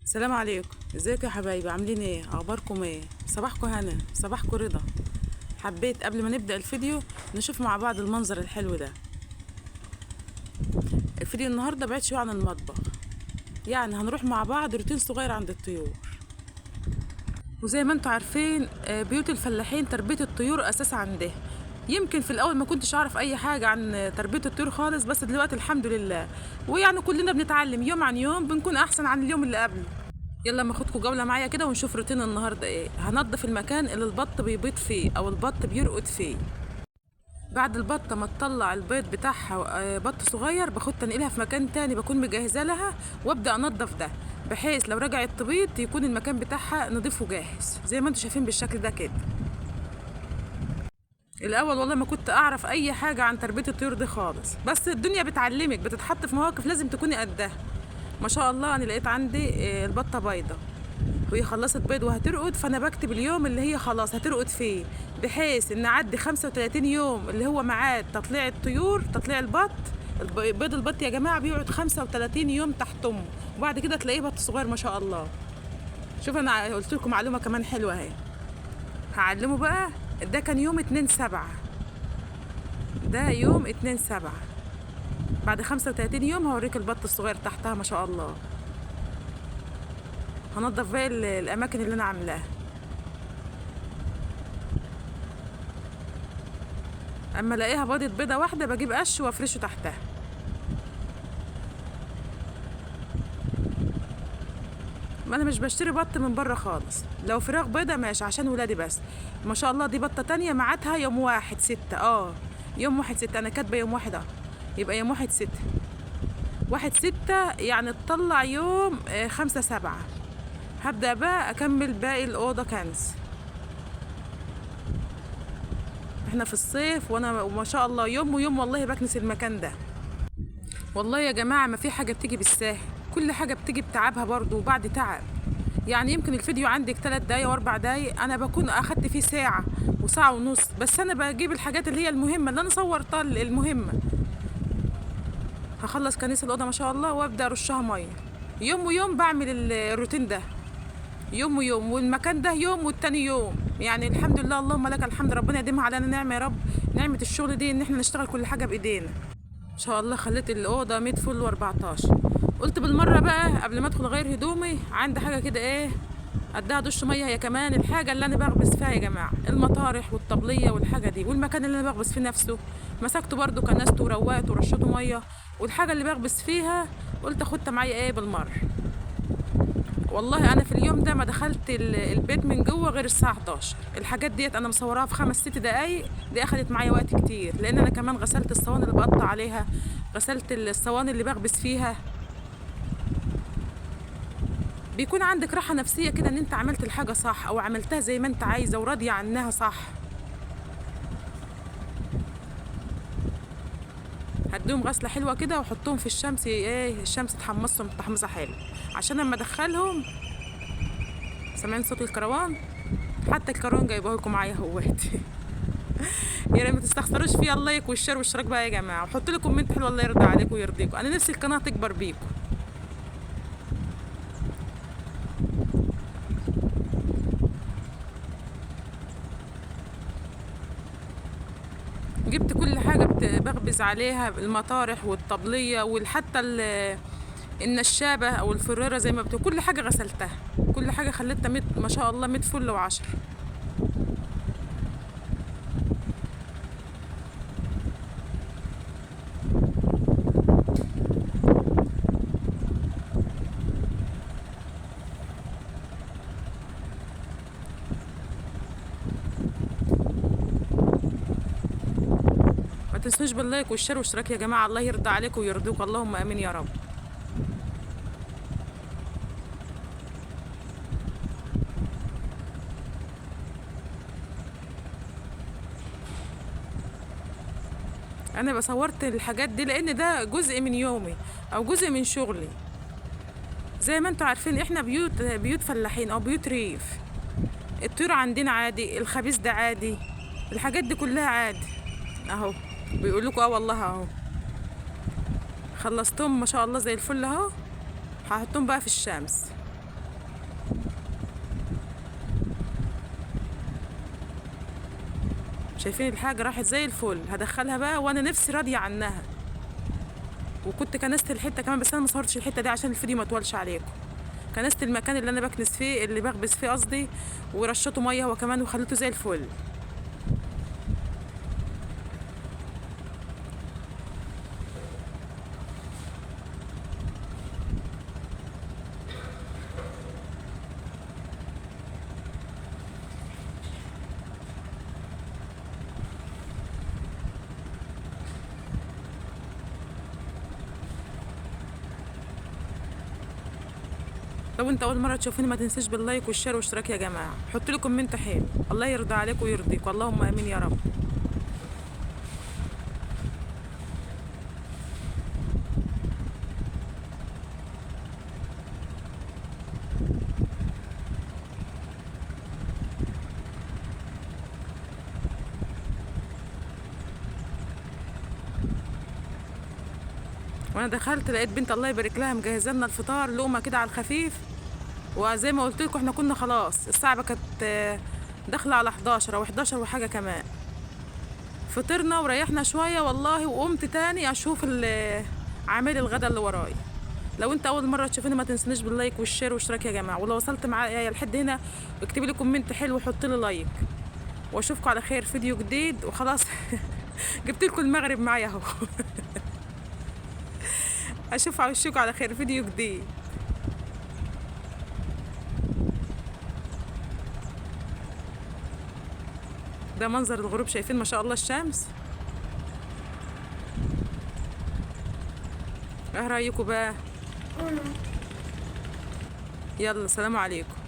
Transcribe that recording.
السلام عليكم. ازيكم يا حبايبي؟ عاملين ايه؟ اخباركم ايه؟ صباحكم هنا، صباحكم رضا. حبيت قبل ما نبدأ الفيديو نشوف مع بعض المنظر الحلو ده. الفيديو النهارده بعيد شويه عن المطبخ، يعني هنروح مع بعض روتين صغير عند الطيور. وزي ما انتم عارفين بيوت الفلاحين تربية الطيور اساس عندها. يمكن في الاول ما كنتش اعرف اي حاجه عن تربيه الطيور خالص، بس دلوقتي الحمد لله. ويعني كلنا بنتعلم يوم عن يوم، بنكون احسن عن اليوم اللي قبله. يلا ما اخدكم جولة معايا كده ونشوف روتين النهارده ايه. هنضف المكان اللي البط بيبيض فيه او البط بيرقد فيه. بعد البطة ما تطلع البيض بتاعها بط صغير، باخد تنقلها في مكان تاني بكون مجهزة لها، وابدأ انضف ده، بحيث لو رجعت تبيض يكون المكان بتاعها نضيف وجاهز زي ما انتم شايفين بالشكل ده كده. الاول والله ما كنت اعرف اي حاجة عن تربية الطيور دي خالص، بس الدنيا بتعلمك، بتتحط في مواقف لازم تكوني قدها. ما شاء الله انا لقيت عندي البطة بيضة، وهي خلصت بيض وهترقد، فانا بكتب اليوم اللي هي خلاص هترقد فيه، بحيث ان اعدي 35 يوم اللي هو ميعاد تطليع الطيور، تطليع البط. بيض البط يا جماعه بيقعد 35 يوم تحت امه، وبعد كده تلاقيه بط صغير ما شاء الله. شوف انا قلت لكم معلومه كمان حلوه اهي، هعلمه بقى. ده كان يوم 2/7، ده يوم 2/7. بعد 35 يوم هوريك البط الصغير تحتها ما شاء الله. هنضف بقى الاماكن اللي انا عاملاها. اما الاقيها بيضت بيضه واحده بجيب قش وافرشه تحتها. ما انا مش بشتري بط من بره خالص، لو فراخ بيضه ماشي عشان ولادي بس. ما شاء الله دي بطه تانية ميعادها يوم 1/6. يوم 1/6، انا كاتبه يوم 1 يبقى يوم 1/6. 1/6 يعني تطلع يوم 5/7. هبدأ بقى اكمل باقي الاوضه كنز. احنا في الصيف وانا وما شاء الله يوم ويوم والله بكنس المكان ده. والله يا جماعة ما في حاجة بتيجي بالساهل، كل حاجة بتيجي بتعبها برضو وبعد تعب. يعني يمكن الفيديو عندك 3 دقايق و4 دقايق، انا بكون اخدت فيه ساعة وساعة ونص، بس انا بجيب الحاجات اللي هي المهمة اللي انا صورتها المهمة. هخلص كنيس الأوضة ما شاء الله وابدأ ارشها مية. يوم ويوم بعمل الروتين ده، يوم ويوم، والمكان ده يوم والتاني يوم. يعني الحمد لله، اللهم لك الحمد، ربنا يديمها علينا نعمة يا رب. نعمة الشغل دي ان احنا نشتغل كل حاجة بايدينا. ان شاء الله خليت الاوضه 100 فل و14. قلت بالمره بقى قبل ما ادخل اغير هدومي، عندي حاجه كده ايه اديها دش ميه. هي كمان الحاجه اللي انا بخبز فيها يا جماعه، المطارح والطبليه والحاجه دي، والمكان اللي انا بخبز فيه نفسه مسكته برده كنسته وروقته ورشته ميه. والحاجه اللي بخبز فيها قلت اخدها معايا ايه بالمره. والله انا في اليوم ده ما دخلت البيت من جوه غير الساعه 11. الحاجات ديت انا مصوراها في 5 6 دقايق، دي اخدت معايا وقت كتير، لان انا كمان غسلت الصواني اللي بقطع عليها، غسلت الصواني اللي بخبز فيها. بيكون عندك راحه نفسيه كده ان انت عملت الحاجه صح، او عملتها زي ما انت عايزه وراضيه عنها صح. هديهم غسله حلوه كده واحطهم في الشمس، ايه الشمس تحمصهم تحميصه حلو، عشان لما ادخلهم. سامعين صوت الكروان؟ حتى الكروان جايبه لكم معايا اهوت. يا ريت ما تستخسروش فيها اللايك والشير والاشتراك بقى يا جماعه، وحط لي كومنت حلو الله يرضى عليكم ويرضيكم. انا نفسي القناه تكبر بيكم. جبت كل حاجه بخبز عليها، المطارح والطبليه وحتى النشابه او الفريره زي ما بتقول، كل حاجه غسلتها، كل حاجه خليتها ما شاء الله 100 فل و10. ما تنسوش باللايك والشير والاشتراك يا جماعه، الله يرضى عليكم ويرضيكم، اللهم امين يا رب. انا بصورت الحاجات دي لان ده جزء من يومي او جزء من شغلي. زي ما انتوا عارفين احنا بيوت فلاحين او بيوت ريف. الطيور عندنا عادي، الخبيز ده عادي، الحاجات دي كلها عادي. اهو بيقول لكم والله اهو خلصتهم ما شاء الله زي الفل اهو. هحطهم بقى في الشمس. شايفين الحاجة راحت زي الفل. هدخلها بقى وانا نفسي راضية عنها. وكنت كنست الحتة كمان، بس انا ما صورتش الحتة دي عشان الفيديو ما يطولش عليكم. كنست المكان اللي انا بكنس فيه، اللي بخبز فيه قصدي، ورشته ميه هو كمان وخليته زي الفل. لو انت اول مره تشوفوني ما تنسيش باللايك والشير والاشتراك يا جماعه. حط لي كومنت حلو، الله يرضى عليك ويرضيك، اللهم امين يا رب. وانا دخلت لقيت بنت الله يبارك لها مجهزه لنا الفطار، لقمه كده على الخفيف. وزي ما قلت لكم احنا كنا خلاص الساعه كانت داخله على 11 او 11 وحاجه كمان. فطرنا وريحنا شويه والله، وقمت تاني اشوف عامل الغدا اللي ورايا. لو انت اول مره تشوفني ما تنسنيش باللايك والشير والاشتراك يا جماعه. ولو وصلت معايا لحد هنا اكتبي لي كومنت حلو وحط لي لايك. واشوفكم على خير فيديو جديد. وخلاص جبت لكم المغرب معايا اهو. اشوفكم على خير فيديو جديد. ده منظر الغروب، شايفين ما شاء الله الشمس. ايه رايكم بقى؟ يلا سلام عليكم.